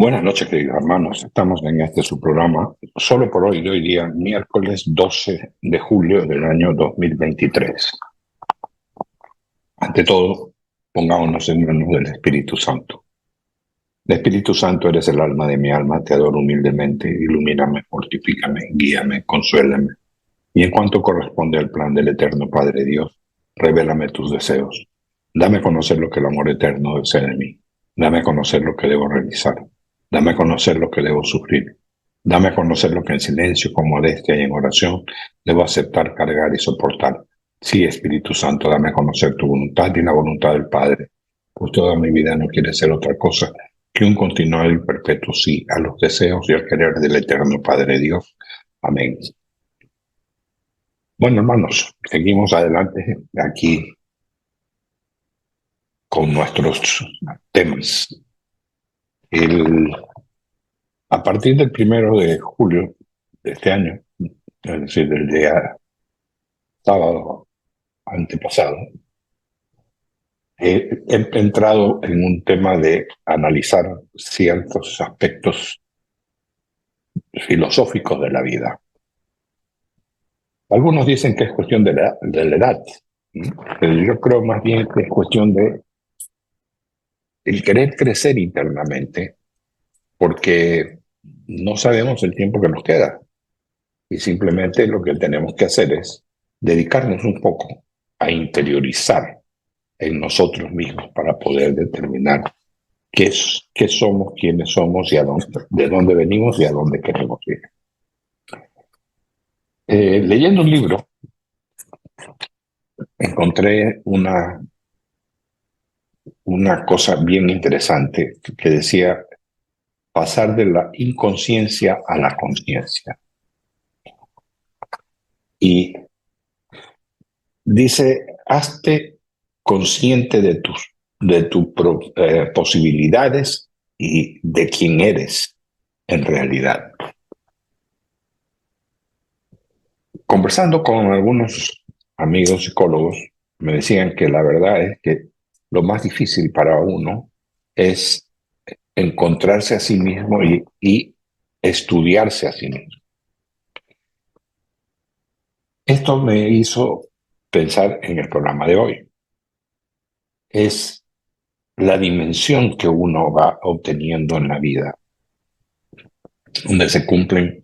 Buenas noches, queridos hermanos. Estamos en este su programa, solo por hoy, de hoy día, miércoles 12 de julio del año 2023. Ante todo, pongámonos en manos del Espíritu Santo. El Espíritu Santo, eres el alma de mi alma, te adoro humildemente, ilumíname, fortifícame, guíame, consuélame. Y en cuanto corresponde al plan del eterno Padre Dios, revélame tus deseos. Dame a conocer lo que el amor eterno desea de mí. Dame a conocer lo que debo realizar. Dame a conocer lo que debo sufrir. Dame a conocer lo que en silencio, con modestia y en oración debo aceptar, cargar y soportar. Sí, Espíritu Santo, dame a conocer tu voluntad y la voluntad del Padre, pues toda mi vida no quiere ser otra cosa que un continuo y perpetuo sí a los deseos y al querer del eterno Padre Dios. Amén. Bueno, hermanos, seguimos adelante aquí con nuestros temas. A partir del 1 de julio de este año, es decir, del día sábado antepasado, he entrado en un tema de analizar ciertos aspectos filosóficos de la vida. Algunos dicen que es cuestión de la edad, ¿no? Pero yo creo más bien que es cuestión de el querer crecer internamente, porque no sabemos el tiempo que nos queda y simplemente lo que tenemos que hacer es dedicarnos un poco a interiorizar en nosotros mismos para poder determinar qué somos, quiénes somos y de dónde venimos y a dónde queremos ir. Leyendo un libro, encontré una cosa bien interesante que decía pasar de la inconsciencia a la conciencia. Y dice, hazte consciente de tus posibilidades y de quién eres en realidad. Conversando con algunos amigos psicólogos, me decían que la verdad es que lo más difícil para uno es encontrarse a sí mismo y estudiarse a sí mismo. Esto me hizo pensar en el programa de hoy. Es la dimensión que uno va obteniendo en la vida, donde se cumplen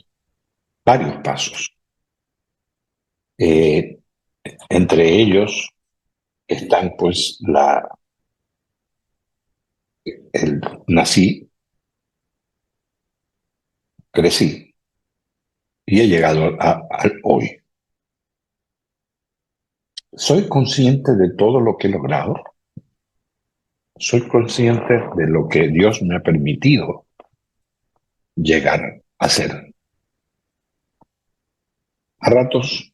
varios pasos. Eh, Entre ellos están pues nací, crecí y he llegado al hoy. ¿Soy consciente de todo lo que he logrado? ¿Soy consciente de lo que Dios me ha permitido llegar a ser? A ratos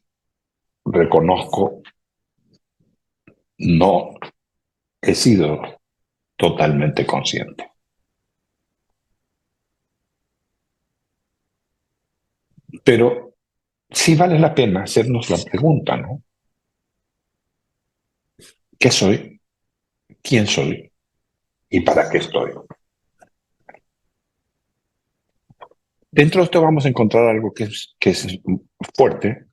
reconozco, no he sido totalmente consciente. Pero sí vale la pena hacernos la pregunta, ¿no? ¿Qué soy? ¿Quién soy? ¿Y para qué estoy? Dentro de esto vamos a encontrar algo que es fuerte,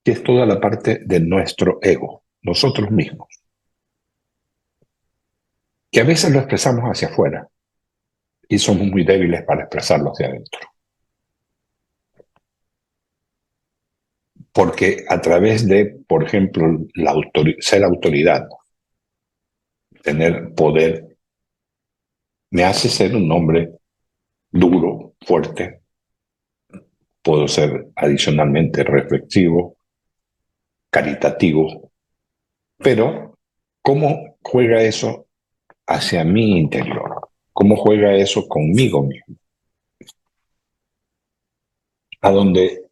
que es toda la parte de nuestro ego, nosotros mismos, que a veces lo expresamos hacia afuera y somos muy débiles para expresarlo hacia adentro. Porque a través de, por ejemplo, ser autoridad, tener poder, me hace ser un hombre duro, fuerte. Puedo ser adicionalmente reflexivo, caritativo, pero ¿cómo juega eso hacia mi interior? ¿Cómo juega eso conmigo mismo? A donde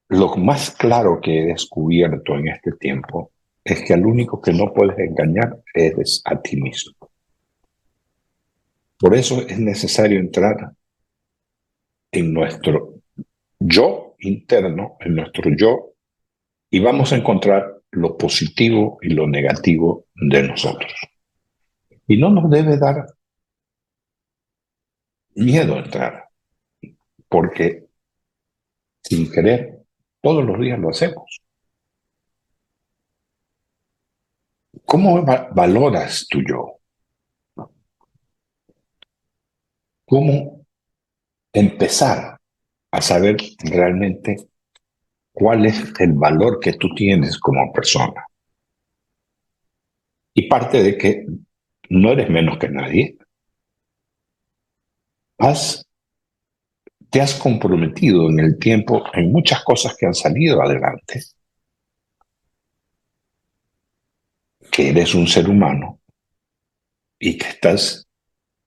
lo más claro que he descubierto en este tiempo es que al único que no puedes engañar eres a ti mismo. Por eso es necesario entrar en nuestro yo interno, en nuestro yo, y vamos a encontrar lo positivo y lo negativo de nosotros. Y no nos debe dar miedo a entrar, porque sin querer, todos los días lo hacemos. ¿Cómo valoras tu yo? ¿Cómo empezar a saber realmente cuál es el valor que tú tienes como persona? Y parte de que no eres menos que nadie. Has, te has comprometido en el tiempo en muchas cosas que han salido adelante, que eres un ser humano y que estás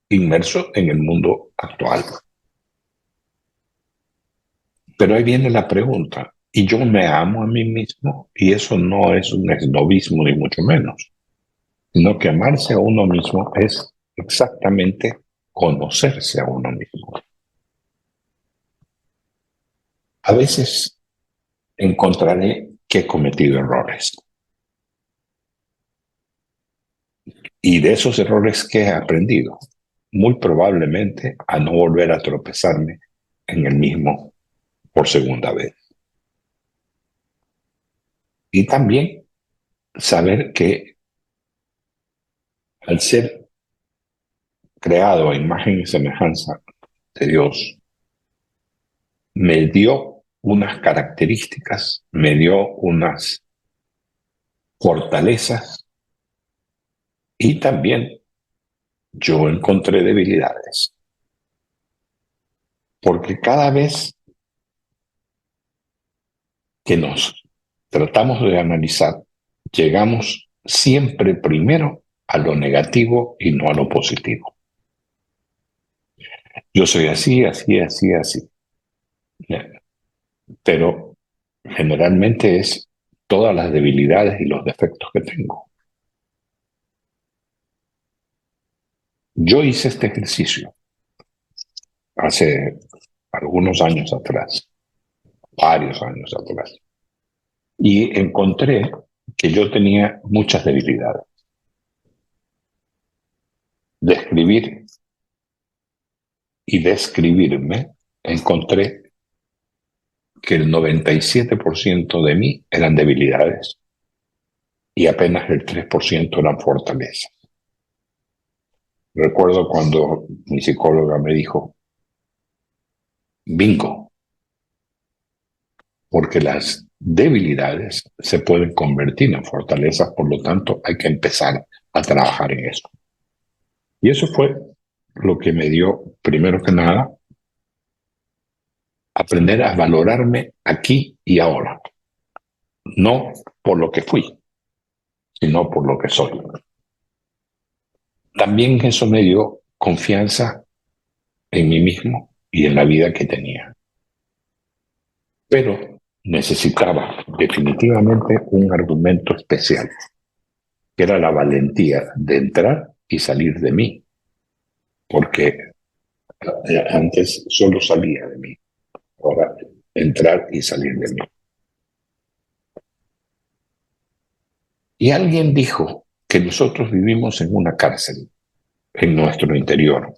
inmerso en el mundo actual. Pero ahí viene la pregunta, ¿y yo me amo a mí mismo? Y eso no es un esnovismo ni mucho menos, sino que amarse a uno mismo es exactamente conocerse a uno mismo. A veces encontraré que he cometido errores y de esos errores que he aprendido, muy probablemente a no volver a tropezarme en el mismo por segunda vez. Y también saber que al ser creado a imagen y semejanza de Dios, me dio unas características, me dio unas fortalezas y también yo encontré debilidades. Porque cada vez que nos tratamos de analizar, llegamos siempre primero a lo negativo y no a lo positivo. Yo soy así, así, así, así. Pero generalmente es todas las debilidades y los defectos que tengo. Yo hice este ejercicio hace algunos años atrás, varios años atrás, y encontré que yo tenía muchas debilidades. De escribir y describirme, encontré que el 97% de mí eran debilidades y apenas el 3% eran fortalezas. Recuerdo cuando mi psicóloga me dijo, bingo, porque las debilidades se pueden convertir en fortalezas, por lo tanto hay que empezar a trabajar en eso. Y eso fue lo que me dio, primero que nada, aprender a valorarme aquí y ahora, no por lo que fui, sino por lo que soy. También eso me dio confianza en mí mismo y en la vida que tenía. Pero necesitaba definitivamente un argumento especial, que era la valentía de entrar y salir de mí, porque antes solo salía de mí, ahora entrar y salir de mí. Y alguien dijo que nosotros vivimos en una cárcel en nuestro interior,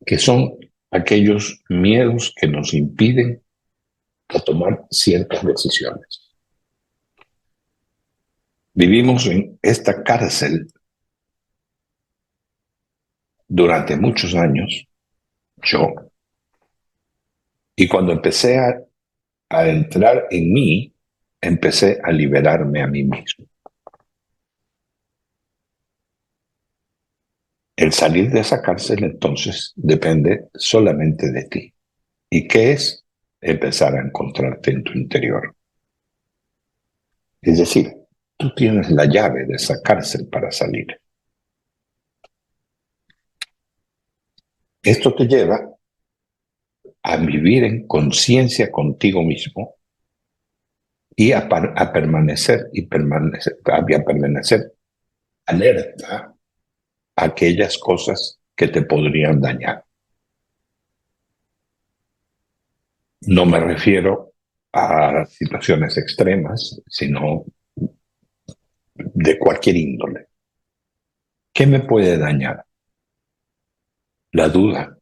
que son aquellos miedos que nos impiden a tomar ciertas decisiones. Vivimos en esta cárcel durante muchos años, yo, y cuando empecé a entrar en mí, empecé a liberarme a mí mismo. El salir de esa cárcel entonces depende solamente de ti. ¿Y qué es? Empezar a encontrarte en tu interior. Es decir, tú tienes la llave de esa cárcel para salir. Esto te lleva a vivir en conciencia contigo mismo y a permanecer a permanecer alerta a aquellas cosas que te podrían dañar. No me refiero a situaciones extremas, sino de cualquier índole. ¿Qué me puede dañar? La duda,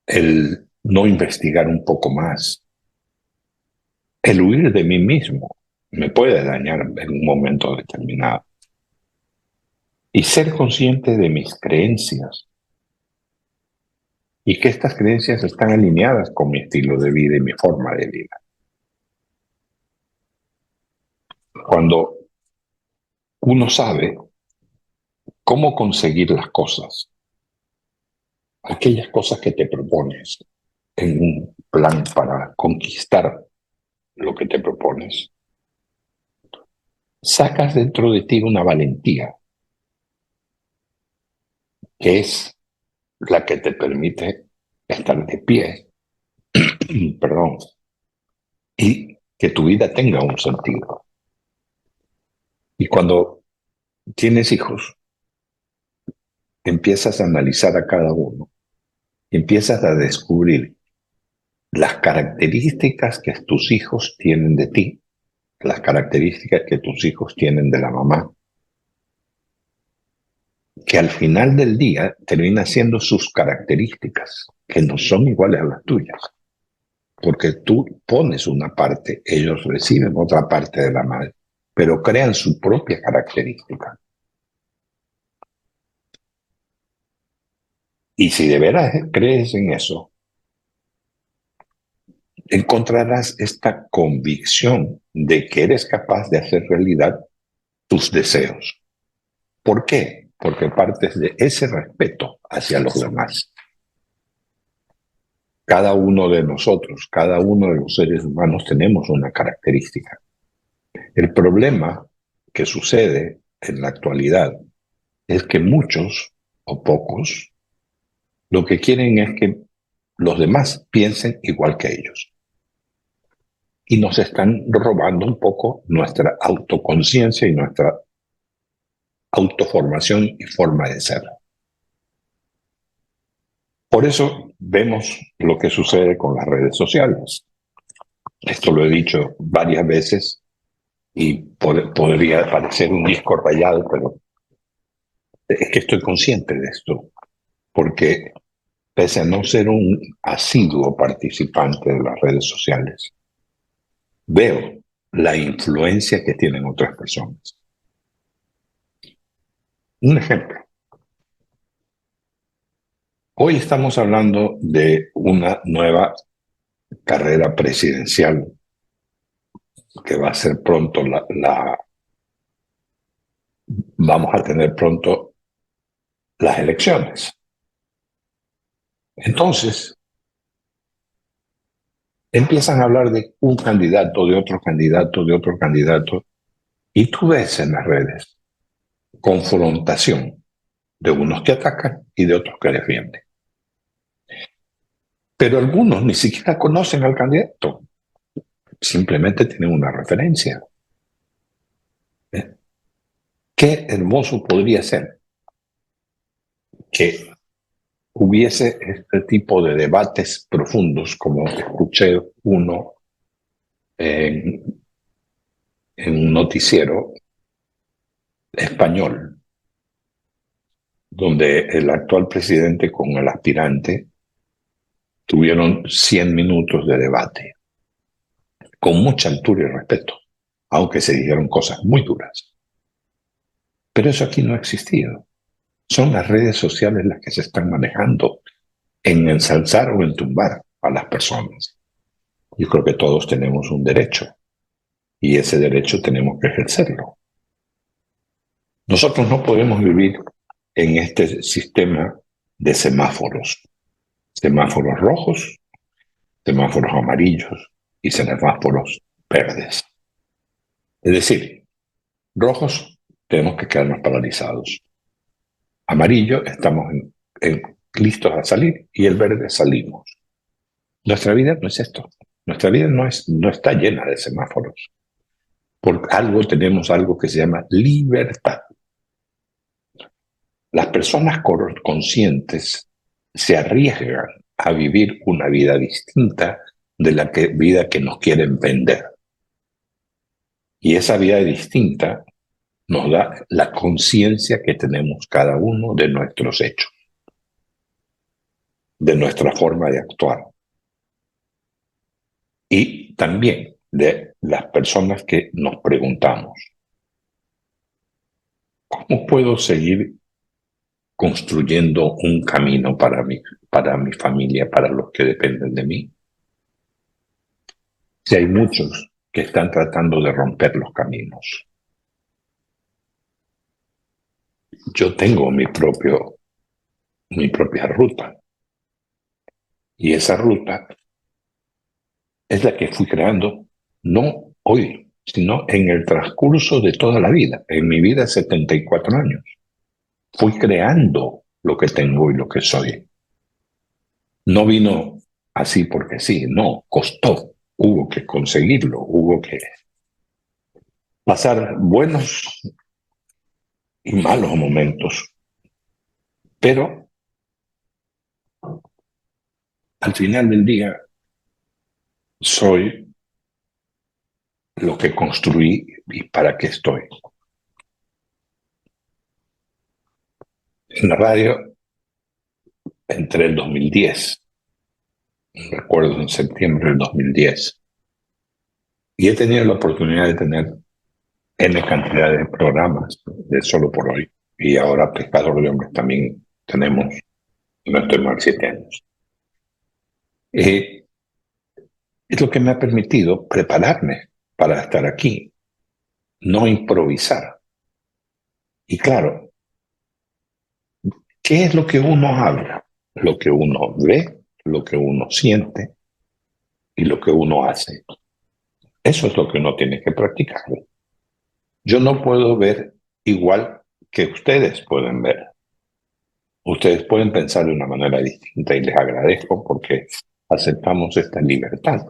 el no investigar un poco más, el huir de mí mismo me puede dañar en un momento determinado. Y ser consciente de mis creencias y que estas creencias están alineadas con mi estilo de vida y mi forma de vida. Cuando uno sabe cómo conseguir las cosas, aquellas cosas que te propones en un plan para conquistar lo que te propones, sacas dentro de ti una valentía que es la que te permite estar de pie, perdón, y que tu vida tenga un sentido. Y cuando tienes hijos, empiezas a analizar a cada uno, empiezas a descubrir las características que tus hijos tienen de ti, las características que tus hijos tienen de la mamá, que al final del día termina siendo sus características, que no son iguales a las tuyas, porque tú pones una parte, ellos reciben otra parte de la madre, pero crean su propia característica. Y si de veras crees en eso, encontrarás esta convicción de que eres capaz de hacer realidad tus deseos. ¿Por qué? Porque partes de ese respeto hacia los demás. Cada uno de nosotros, cada uno de los seres humanos tenemos una característica. El problema que sucede en la actualidad es que muchos o pocos lo que quieren es que los demás piensen igual que ellos. Y nos están robando un poco nuestra autoconciencia y nuestra autoformación y forma de ser. Por eso vemos lo que sucede con las redes sociales. Esto lo he dicho varias veces y podría parecer un disco rayado, pero es que estoy consciente de esto, porque pese a no ser un asiduo participante de las redes sociales, veo la influencia que tienen otras personas. Un ejemplo. Hoy estamos hablando de una nueva carrera presidencial que va a ser pronto vamos a tener pronto las elecciones. Entonces, empiezan a hablar de un candidato, de otro candidato, de otro candidato, y tú ves en las redes confrontación de unos que atacan y de otros que defienden. Pero algunos ni siquiera conocen al candidato, simplemente tienen una referencia. Qué hermoso podría ser que hubiese este tipo de debates profundos, como escuché uno en, en un noticiero español, donde el actual presidente con el aspirante tuvieron 100 minutos de debate, con mucha altura y respeto, aunque se dijeron cosas muy duras. Pero eso aquí no ha existido. Son las redes sociales las que se están manejando en ensalzar o en tumbar a las personas. Yo creo que todos tenemos un derecho y ese derecho tenemos que ejercerlo. Nosotros no podemos vivir en este sistema de semáforos. Semáforos rojos, semáforos amarillos y semáforos verdes. Es decir, rojos tenemos que quedarnos paralizados. Amarillo estamos listos a salir y el verde salimos. Nuestra vida no es esto. Nuestra vida no está llena de semáforos. Por algo tenemos algo que se llama libertad. Las personas conscientes se arriesgan a vivir una vida distinta de la vida que nos quieren vender. Y esa vida distinta nos da la conciencia que tenemos cada uno de nuestros hechos. de nuestra forma de actuar y también de las personas que nos preguntamos, ¿cómo puedo seguir construyendo un camino para mi familia, para los que dependen de mí? Si hay muchos que están tratando de romper los caminos. Yo tengo mi propia ruta. Y esa ruta es la que fui creando, no hoy, sino en el transcurso de toda la vida. En mi vida, 74 años. Fui creando lo que tengo y lo que soy. No vino así porque sí, no, costó. Hubo que conseguirlo, hubo que pasar buenos y malos momentos. Pero al final del día, soy lo que construí y para qué estoy. En la radio entré en 2010, recuerdo en septiembre del 2010, y he tenido la oportunidad de tener N cantidad de programas de Solo por Hoy, y ahora Pescador de Hombres también tenemos, no estoy mal, 7 años. Es lo que me ha permitido prepararme para estar aquí, no improvisar. Y claro, ¿qué es lo que uno habla? Lo que uno ve, lo que uno siente y lo que uno hace. Eso es lo que uno tiene que practicar. Yo no puedo ver igual que ustedes pueden ver. Ustedes pueden pensar de una manera distinta y les agradezco porque aceptamos esta libertad.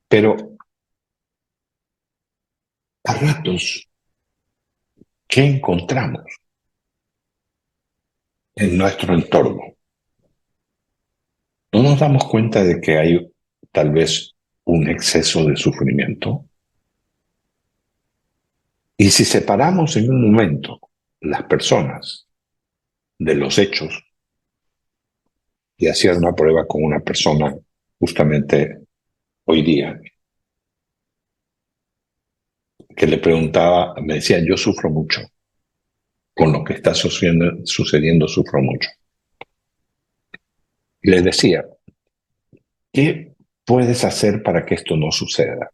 Pero a ratos, ¿qué encontramos en nuestro entorno? ¿No nos damos cuenta de que hay tal vez un exceso de sufrimiento? Y si separamos en un momento las personas de los hechos, y hacía una prueba con una persona justamente hoy día, que le preguntaba, me decía, yo sufro mucho, con lo que está sucediendo sufro mucho. Y le decía, ¿qué puedes hacer para que esto no suceda?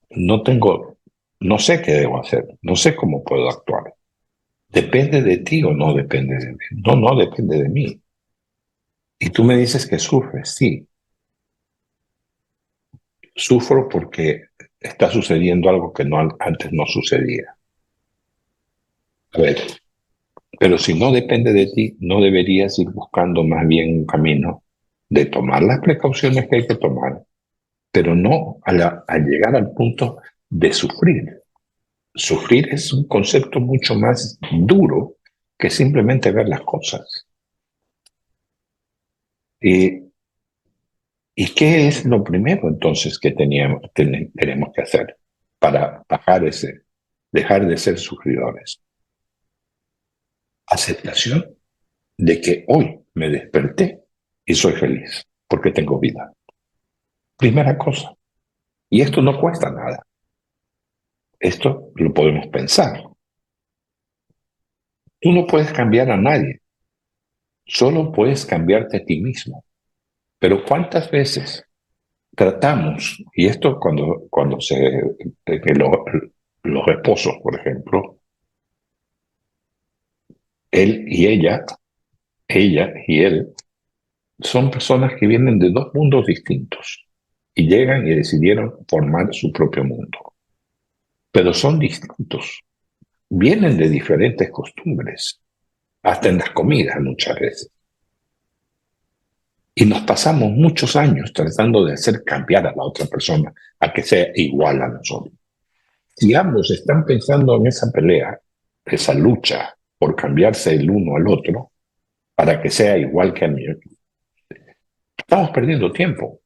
No sé qué debo hacer, no sé cómo puedo actuar. ¿Depende de ti o no depende de mí? No, no depende de mí. Y tú me dices que sufres, sí. Sufro porque está sucediendo algo que antes no sucedía. A ver, pero si no depende de ti, no deberías ir buscando más bien un camino de tomar las precauciones que hay que tomar, pero no al llegar al punto de sufrir. Sufrir es un concepto mucho más duro que simplemente ver las cosas. ¿Y, y qué es lo primero entonces que tenemos que hacer para dejar de ser sufridores? Aceptación de que hoy me desperté y soy feliz porque tengo vida. Primera cosa. Y esto no cuesta nada. Esto lo podemos pensar. Tú no puedes cambiar a nadie. Solo puedes cambiarte a ti mismo. Pero ¿cuántas veces tratamos, y esto cuando los esposos, por ejemplo, él y ella y él, son personas que vienen de dos mundos distintos y llegan y decidieron formar su propio mundo. Pero son distintos, vienen de diferentes costumbres, hasta en las comidas muchas veces. Y nos pasamos muchos años tratando de hacer cambiar a la otra persona a que sea igual a nosotros. Si ambos están pensando en esa pelea, esa lucha por cambiarse el uno al otro para que sea igual que a mí, estamos perdiendo tiempo,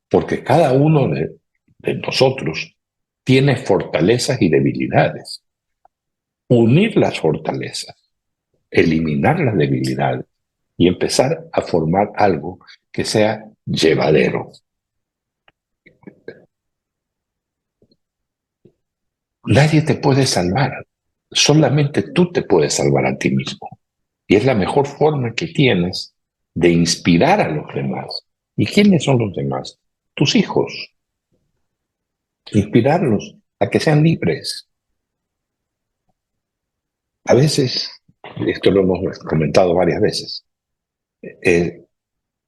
porque cada uno de nosotros tiene fortalezas y debilidades. Unir las fortalezas, eliminar las debilidades y empezar a formar algo que sea llevadero. Nadie te puede salvar, solamente tú te puedes salvar a ti mismo. Y es la mejor forma que tienes de inspirar a los demás. ¿Y quiénes son los demás? Tus hijos. Inspirarlos a que sean libres. A veces, esto lo hemos comentado varias veces,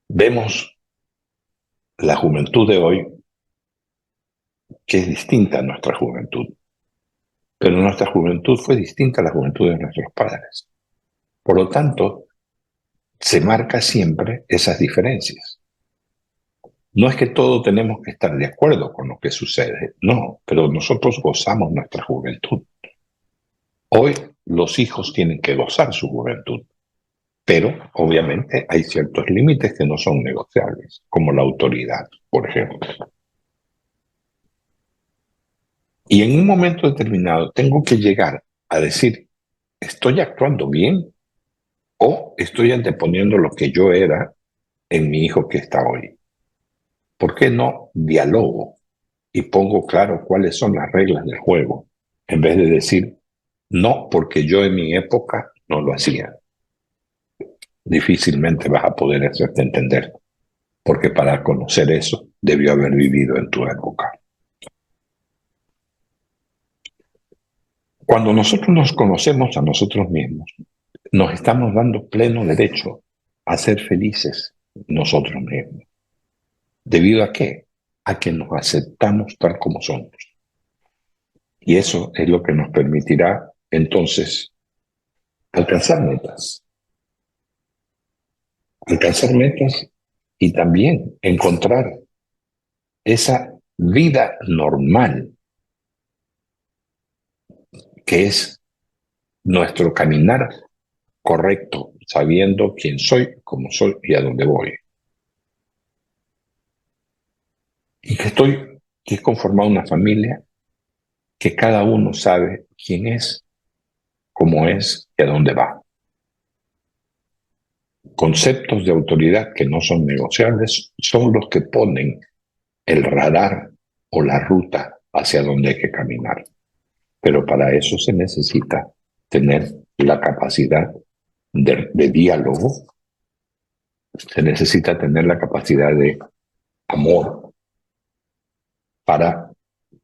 vemos la juventud de hoy que es distinta a nuestra juventud, pero nuestra juventud fue distinta a la juventud de nuestros padres. Por lo tanto, se marca siempre esas diferencias. No es que todos tenemos que estar de acuerdo con lo que sucede, no, pero nosotros gozamos nuestra juventud. Hoy los hijos tienen que gozar su juventud, pero obviamente hay ciertos límites que no son negociables, como la autoridad, por ejemplo. Y en un momento determinado tengo que llegar a decir, ¿estoy actuando bien o estoy anteponiendo lo que yo era en mi hijo que está hoy? ¿Por qué no dialogo y pongo claro cuáles son las reglas del juego, en vez de decir, no, porque yo en mi época no lo hacía? Difícilmente vas a poder hacerte entender, porque para conocer eso debió haber vivido en tu época. Cuando nosotros nos conocemos a nosotros mismos, nos estamos dando pleno derecho a ser felices nosotros mismos. ¿Debido a qué? A que nos aceptamos tal como somos. Y eso es lo que nos permitirá entonces alcanzar metas. Alcanzar metas y también encontrar esa vida normal que es nuestro caminar correcto, sabiendo quién soy, cómo soy y a dónde voy. Y que he conformado una familia que cada uno sabe quién es, cómo es y a dónde va. Conceptos de autoridad que no son negociables son los que ponen el radar o la ruta hacia donde hay que caminar. Pero para eso se necesita tener la capacidad de diálogo, se necesita tener la capacidad de amor para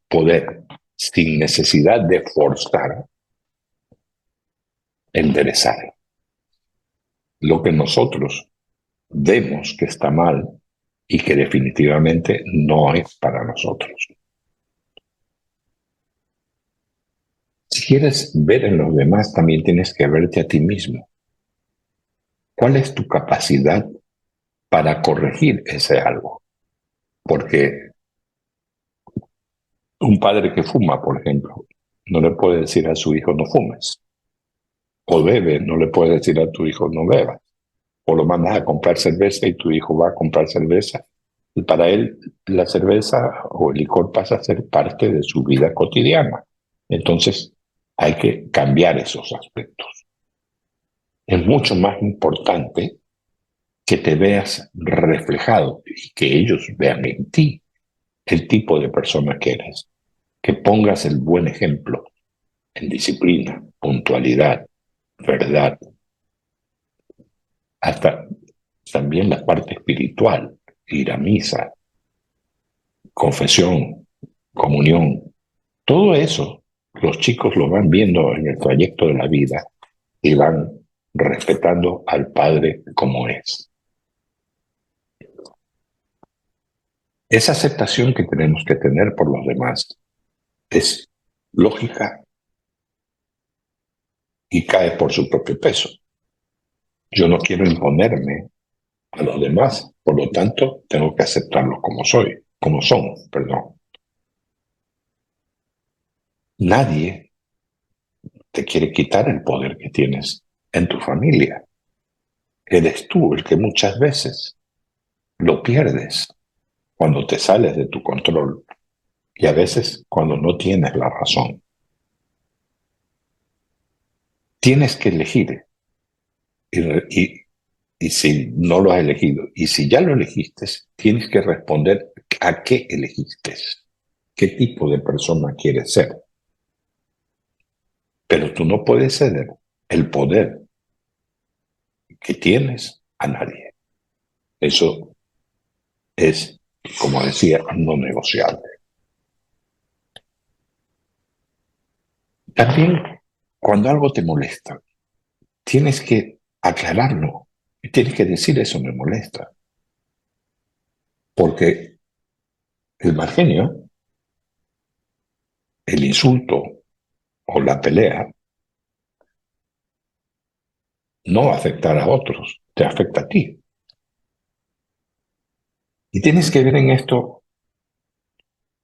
poder, sin necesidad de forzar, enderezar lo que nosotros vemos que está mal y que definitivamente no es para nosotros. Si quieres ver en los demás, también tienes que verte a ti mismo. ¿Cuál es tu capacidad para corregir ese algo? Porque un padre que fuma, por ejemplo, no le puede decir a su hijo no fumes. O bebe, no le puede decir a tu hijo no bebas. O lo mandas a comprar cerveza y tu hijo va a comprar cerveza. Y para él la cerveza o el licor pasa a ser parte de su vida cotidiana. Entonces hay que cambiar esos aspectos. Es mucho más importante que te veas reflejado y que ellos vean en ti el tipo de persona que eres. Que pongas el buen ejemplo en disciplina, puntualidad, verdad, hasta también la parte espiritual, ir a misa, confesión, comunión, todo eso los chicos lo van viendo en el trayecto de la vida y van respetando al Padre como es. Esa aceptación que tenemos que tener por los demás es lógica y cae por su propio peso. Yo no quiero imponerme a los demás, por lo tanto, tengo que aceptarlos como son, perdón. Nadie te quiere quitar el poder que tienes en tu familia. Eres tú el que muchas veces lo pierdes cuando te sales de tu control y a veces cuando no tienes la razón. Tienes que elegir y y si no lo has elegido, y si ya lo elegiste, tienes que responder a qué elegiste, qué tipo de persona quieres ser. Pero tú no puedes ceder el poder que tienes a nadie. Eso es, como decía, no negociable. También, cuando algo te molesta, tienes que aclararlo. Y tienes que decir eso me molesta. Porque el mal genio, el insulto o la pelea no va a afectar a otros, te afecta a ti. Y tienes que ver en esto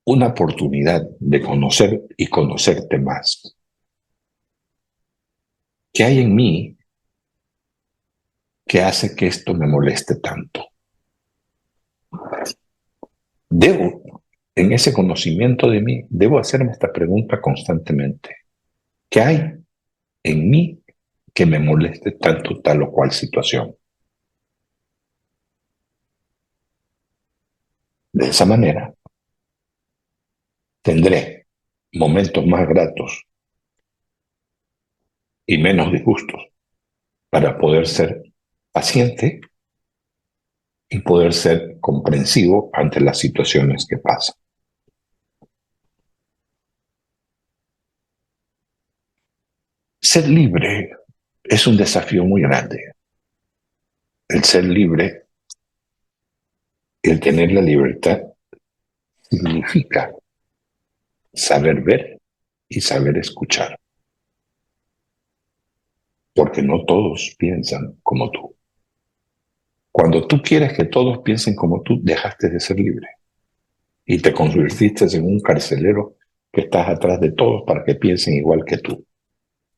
una oportunidad de conocer y conocerte más. ¿Qué hay en mí que hace que esto me moleste tanto? Debo, en ese conocimiento de mí, debo hacerme esta pregunta constantemente. ¿Qué hay en mí que me moleste tanto tal o cual situación? De esa manera, tendré momentos más gratos y menos disgustos para poder ser paciente y poder ser comprensivo ante las situaciones que pasan. Ser libre es un desafío muy grande. El ser libre, el tener la libertad, significa saber ver y saber escuchar, porque no todos piensan como tú. Cuando tú quieres que todos piensen como tú, dejaste de ser libre y te convertiste en un carcelero que estás atrás de todos para que piensen igual que tú.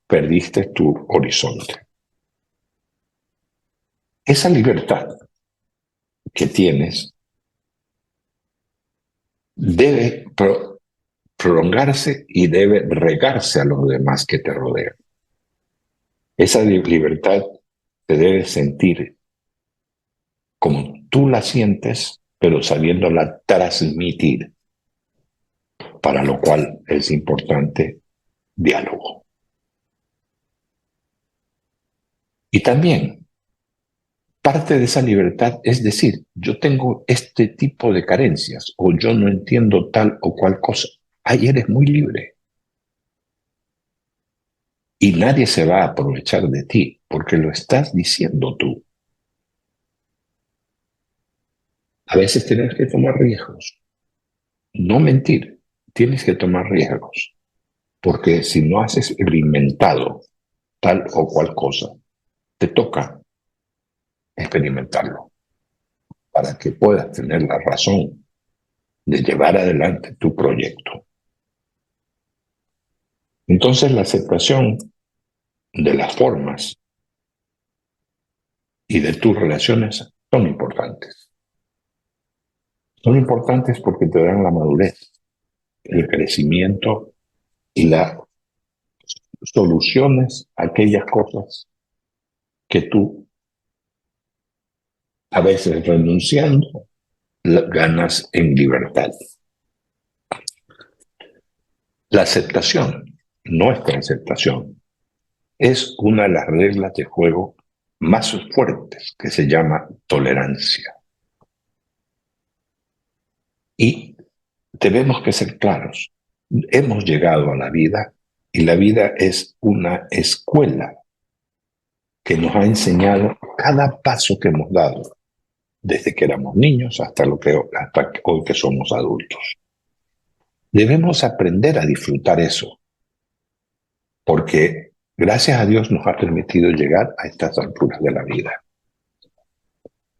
Perdiste tu horizonte. Esa libertad que tienes debe prolongarse y debe regarse a los demás que te rodean. Esa libertad te debe sentir como tú la sientes, pero sabiéndola transmitir, para lo cual es importante diálogo. Y también parte de esa libertad es decir, yo tengo este tipo de carencias o yo no entiendo tal o cual cosa. Ahí eres muy libre. Y nadie se va a aprovechar de ti porque lo estás diciendo tú. A veces tienes que tomar riesgos. No mentir, tienes que tomar riesgos. Porque si no has experimentado tal o cual cosa, te toca experimentarlo para que puedas tener la razón de llevar adelante tu proyecto. Entonces la aceptación de las formas y de tus relaciones son importantes. Son importantes porque te dan la madurez, el crecimiento y las soluciones a aquellas cosas que tú, a veces renunciando, ganas en libertad. La aceptación, nuestra aceptación, es una de las reglas de juego más fuertes que se llama tolerancia. Y tenemos que ser claros. Hemos llegado a la vida y la vida es una escuela que nos ha enseñado cada paso que hemos dado, desde que éramos niños hasta hoy que somos adultos. Debemos aprender a disfrutar eso, porque gracias a Dios nos ha permitido llegar a estas alturas de la vida.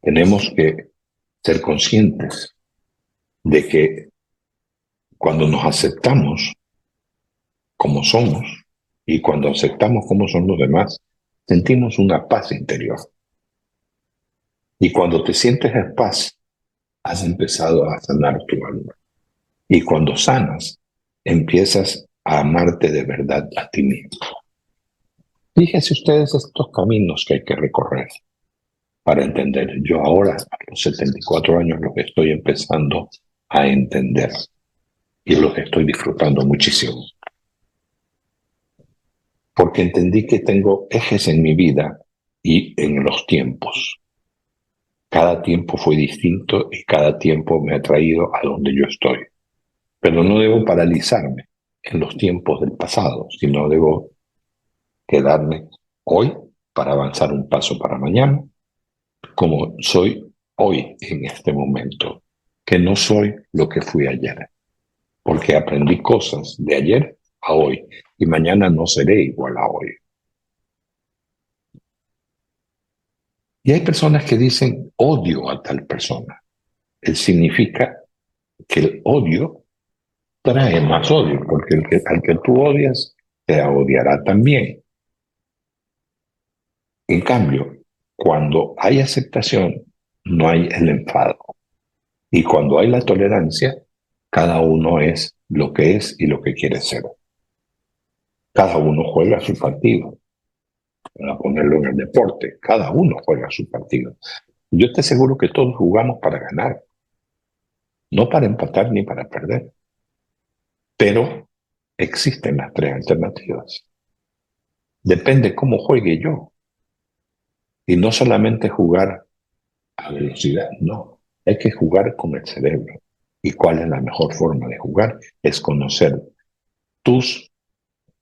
Tenemos que ser conscientes de que cuando nos aceptamos como somos y cuando aceptamos cómo son los demás, sentimos una paz interior. Y cuando te sientes en paz, has empezado a sanar tu alma. Y cuando sanas, empiezas a amarte de verdad a ti mismo. Fíjense ustedes estos caminos que hay que recorrer. para entender. Yo ahora, a los 74 años, los estoy empezando a entender y los estoy disfrutando muchísimo. Porque entendí que tengo ejes en mi vida y en los tiempos. Cada tiempo fue distinto y cada tiempo me ha traído a donde yo estoy. Pero no debo paralizarme en los tiempos del pasado, sino debo quedarme hoy para avanzar un paso para mañana, como soy hoy en este momento, que no soy lo que fui ayer, porque aprendí cosas de ayer a hoy y mañana no seré igual a hoy. Y hay personas que dicen odio a tal persona. Él significa que el odio trae más odio, porque al que tú odias te odiará también. En cambio, cuando hay aceptación, no hay el enfado. Y cuando hay la tolerancia, cada uno es lo que es y lo que quiere ser. Cada uno juega su partido. Para ponerlo en el deporte, cada uno juega su partido. Yo te aseguro que todos jugamos para ganar, no para empatar ni para perder. Pero existen las tres alternativas. Depende cómo juegue yo. Y no solamente jugar a velocidad, no. Hay que jugar con el cerebro. ¿Y cuál es la mejor forma de jugar? Es conocer tus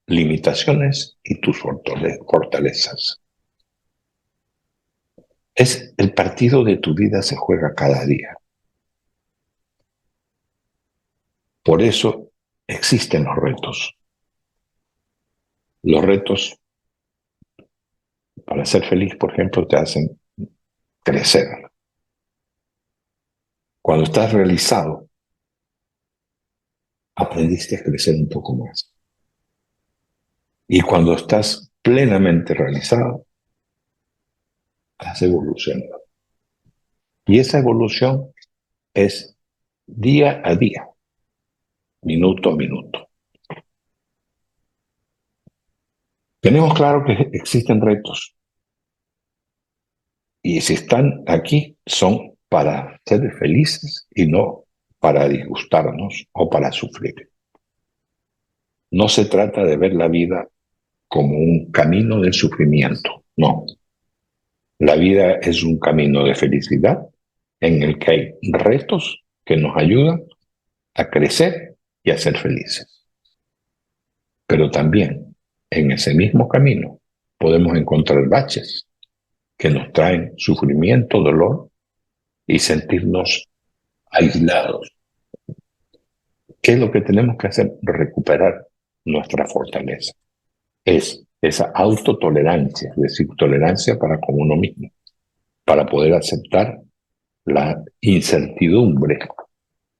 limitaciones y tus fortalezas. Es el partido de tu vida se juega cada día. Por eso existen los retos. Los retos para ser feliz, por ejemplo, te hacen crecer. Cuando estás realizado, aprendiste a crecer un poco más. Y cuando estás plenamente realizado, has evolucionado. Y esa evolución es día a día, minuto a minuto. Tenemos claro que existen retos. Y si están aquí, son para ser felices y no para disgustarnos o para sufrir. No se trata de ver la vida como un camino de sufrimiento, no. La vida es un camino de felicidad en el que hay retos que nos ayudan a crecer y a ser felices. Pero también en ese mismo camino podemos encontrar baches que nos traen sufrimiento, dolor y sentirnos aislados. ¿Qué es lo que tenemos que hacer? Recuperar nuestra fortaleza. Es esa autotolerancia, es decir, tolerancia para con uno mismo, para poder aceptar la incertidumbre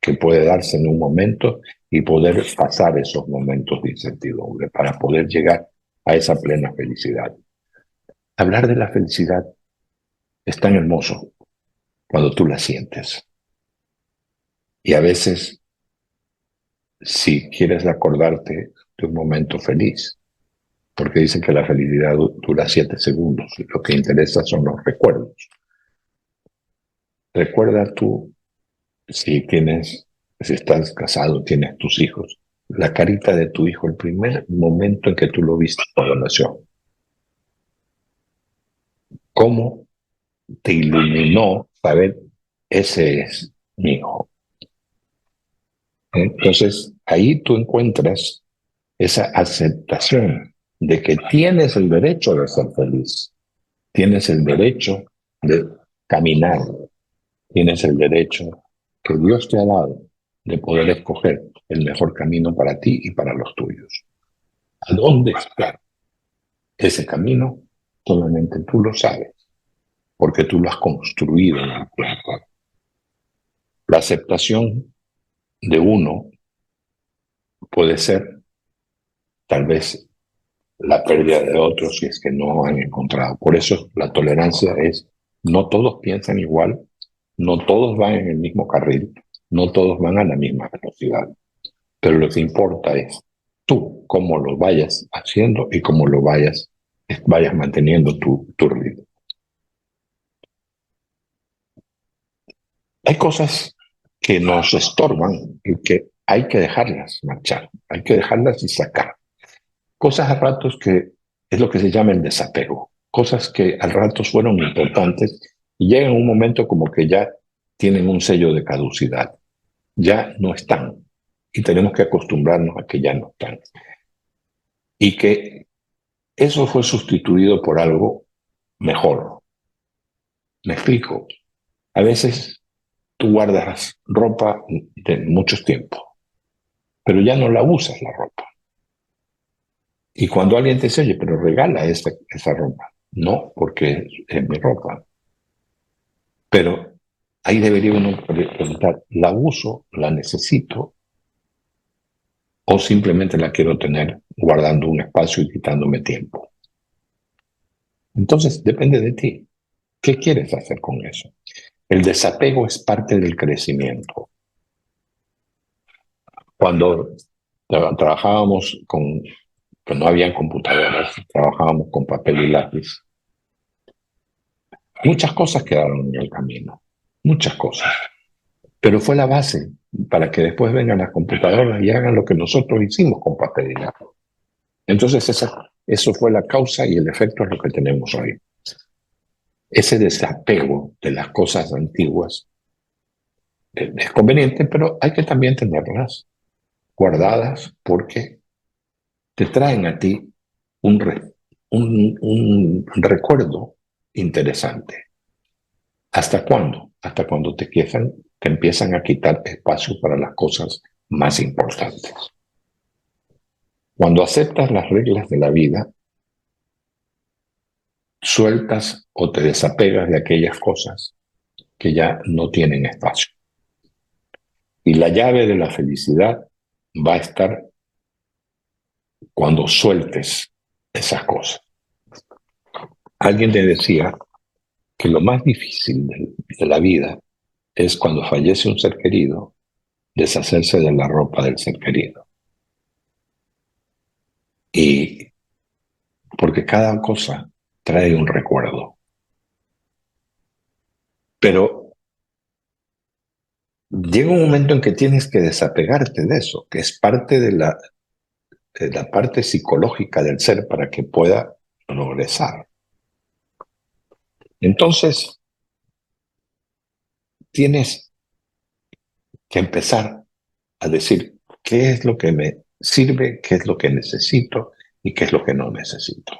que puede darse en un momento y poder pasar esos momentos de incertidumbre para poder llegar a esa plena felicidad. Hablar de la felicidad es tan hermoso cuando tú la sientes. Y a veces, si quieres acordarte de un momento feliz, porque dicen que la felicidad dura 7 segundos, y lo que interesa son los recuerdos. Recuerda tú, si estás casado, tienes tus hijos, la carita de tu hijo, el primer momento en que tú lo viste cuando nació. ¿Cómo te iluminó saber ese es mi hijo? Entonces, ahí tú encuentras esa aceptación de que tienes el derecho de ser feliz, tienes el derecho de caminar, tienes el derecho que Dios te ha dado de poder escoger el mejor camino para ti y para los tuyos. ¿A dónde está ese camino? Solamente tú lo sabes, porque tú lo has construido en el tiempo. La aceptación de uno puede ser tal vez la pérdida de otros si es que no han encontrado. Por eso la tolerancia es, no todos piensan igual, no todos van en el mismo carril, no todos van a la misma velocidad, pero lo que importa es tú cómo lo vayas haciendo y cómo lo vayas manteniendo tu ritmo. Hay cosas que nos estorban y que hay que dejarlas marchar, hay que dejarlas y sacar. Cosas a ratos que es lo que se llama el desapego. Cosas que al ratos fueron importantes y llegan un momento como que ya tienen un sello de caducidad. Ya no están y tenemos que acostumbrarnos a que ya no están. Y que eso fue sustituido por algo mejor. Me explico. A veces tú guardas ropa de muchos tiempos, pero ya no la usas la ropa. Y cuando alguien te dice, oye, pero regala esa ropa. No, porque es mi ropa. Pero ahí debería uno preguntar, ¿la uso, la necesito o simplemente la quiero tener guardando un espacio y quitándome tiempo? Entonces, depende de ti. ¿Qué quieres hacer con eso? El desapego es parte del crecimiento. Cuando trabajábamos pues no habían computadoras, trabajábamos con papel y lápiz. Muchas cosas quedaron en el camino, muchas cosas. Pero fue la base para que después vengan las computadoras y hagan lo que nosotros hicimos con papel y lápiz. Entonces, eso fue la causa y el efecto es lo que tenemos hoy. Ese desapego de las cosas antiguas es conveniente, pero hay que también tenerlas guardadas porque te traen a ti un recuerdo interesante. ¿Hasta cuándo? Hasta cuando te empiezan a quitar espacio para las cosas más importantes. Cuando aceptas las reglas de la vida, sueltas o te desapegas de aquellas cosas que ya no tienen espacio. Y la llave de la felicidad va a estar cuando sueltes esas cosas. Alguien te decía que lo más difícil de la vida es cuando fallece un ser querido, deshacerse de la ropa del ser querido. Y porque cada cosa trae un recuerdo. Pero llega un momento en que tienes que desapegarte de eso, que es parte de la parte psicológica del ser para que pueda progresar. Entonces, tienes que empezar a decir qué es lo que me sirve, qué es lo que necesito y qué es lo que no necesito.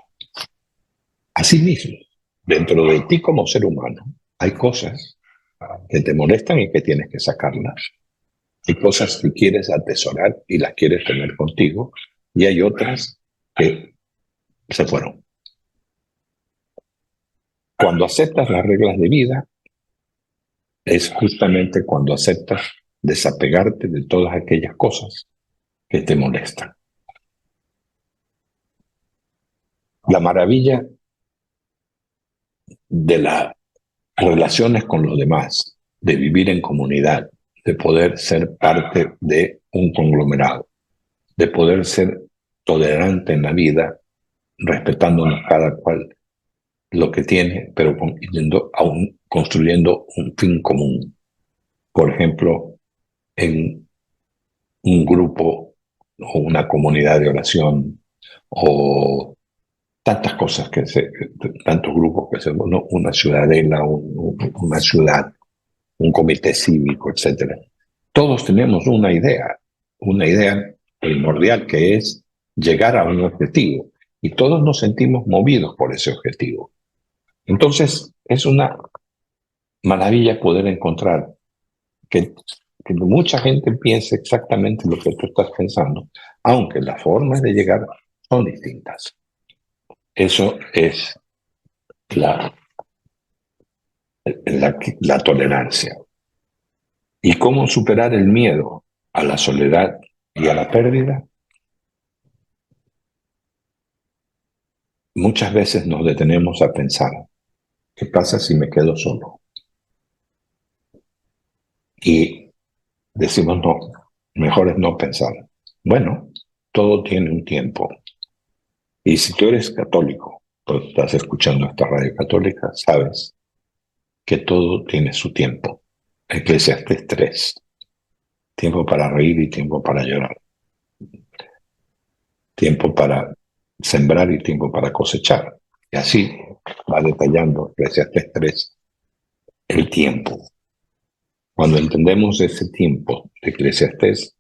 Asimismo, dentro de ti como ser humano, hay cosas que te molestan y que tienes que sacarlas. Hay cosas que quieres atesorar y las quieres tener contigo, y hay otras que se fueron. Cuando aceptas las reglas de vida, es justamente cuando aceptas desapegarte de todas aquellas cosas que te molestan. La maravilla de las relaciones con los demás, de vivir en comunidad, de poder ser parte de un conglomerado, de poder ser tolerante en la vida, respetándonos cada cual lo que tiene, pero construyendo un fin común. Por ejemplo, en un grupo o una comunidad de oración o tantas cosas tantos grupos que se, ¿no? Una ciudadela, una ciudad, un comité cívico, etcétera. Todos tenemos una idea primordial que es llegar a un objetivo y todos nos sentimos movidos por ese objetivo. Entonces, es una maravilla poder encontrar que mucha gente piense exactamente lo que tú estás pensando, aunque las formas de llegar son distintas. Eso es la, la tolerancia. ¿Y cómo superar el miedo a la soledad y a la pérdida? Muchas veces nos detenemos a pensar, ¿qué pasa si me quedo solo? Y decimos, no, mejor es no pensar. Bueno, todo tiene un tiempo. Y si tú eres católico, pues estás escuchando esta radio católica, sabes que todo tiene su tiempo. Eclesiastés 3. Tiempo para reír y tiempo para llorar. Tiempo para sembrar y tiempo para cosechar. Y así va detallando Eclesiastés 3 el tiempo. Cuando entendemos ese tiempo de Eclesiastés,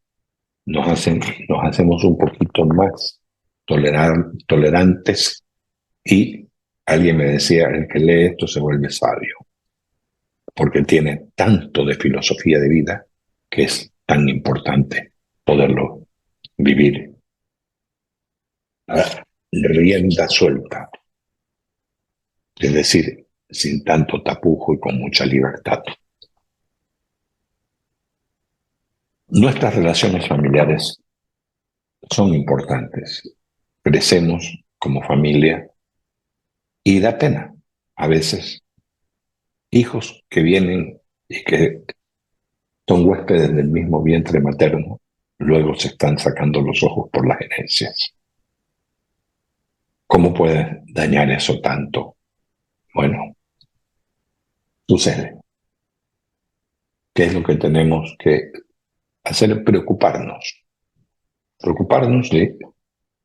nos hacemos un poquito más tolerantes, y alguien me decía, el que lee esto se vuelve sabio, porque tiene tanto de filosofía de vida que es tan importante poderlo vivir. La rienda suelta, es decir, sin tanto tapujo y con mucha libertad. Nuestras relaciones familiares son importantes. Crecemos como familia y da pena a veces hijos que vienen y que son huéspedes del mismo vientre materno, luego se están sacando los ojos por las herencias. ¿Cómo puede dañar eso tanto? Bueno, sucede. ¿Qué es lo que tenemos que hacer? Preocuparnos. Preocuparnos de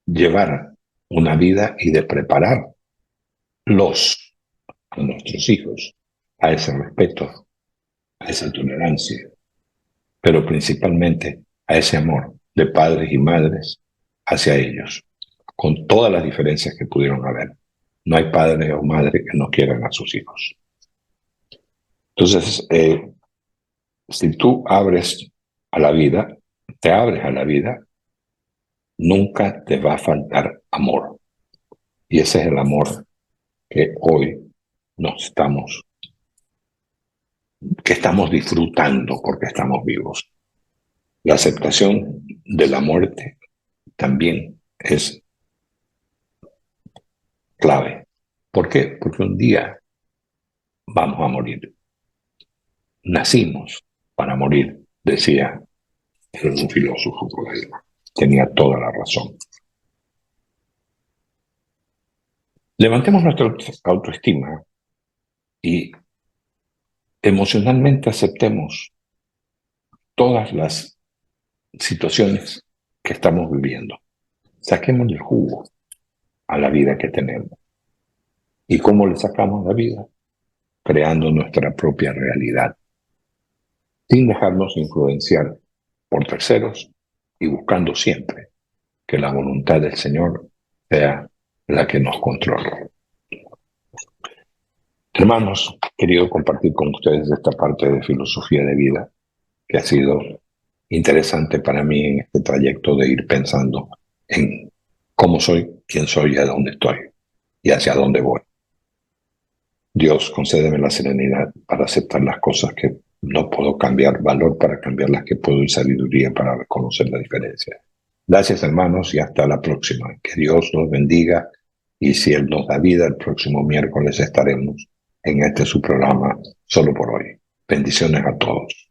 llevar una vida y de prepararlos, a nuestros hijos, a ese respeto, a esa tolerancia, pero principalmente a ese amor de padres y madres hacia ellos, con todas las diferencias que pudieron haber. No hay padre o madre que no quieran a sus hijos. Entonces, si tú abres a la vida, te abres a la vida, nunca te va a faltar amor. Y ese es el amor que hoy que estamos disfrutando porque estamos vivos. La aceptación de la muerte también es clave. ¿Por qué? Porque un día vamos a morir. Nacimos para morir, decía un filósofo por ahí. Tenía toda la razón. Levantemos nuestra autoestima y emocionalmente aceptemos todas las situaciones que estamos viviendo. Saquemos el jugo a la vida que tenemos. ¿Y cómo le sacamos la vida? Creando nuestra propia realidad, sin dejarnos influenciar por terceros y buscando siempre que la voluntad del Señor sea la que nos controle. Hermanos, querido compartir con ustedes esta parte de filosofía de vida que ha sido interesante para mí en este trayecto de ir pensando en cómo soy, quién soy y a dónde estoy y hacia dónde voy. Dios, concédeme la serenidad para aceptar las cosas que no puedo cambiar, valor para cambiar las que puedo y sabiduría para reconocer la diferencia. Gracias, hermanos, y hasta la próxima. Que Dios nos bendiga, y si Él nos da vida, el próximo miércoles estaremos en este su programa Solo por Hoy. Bendiciones a todos.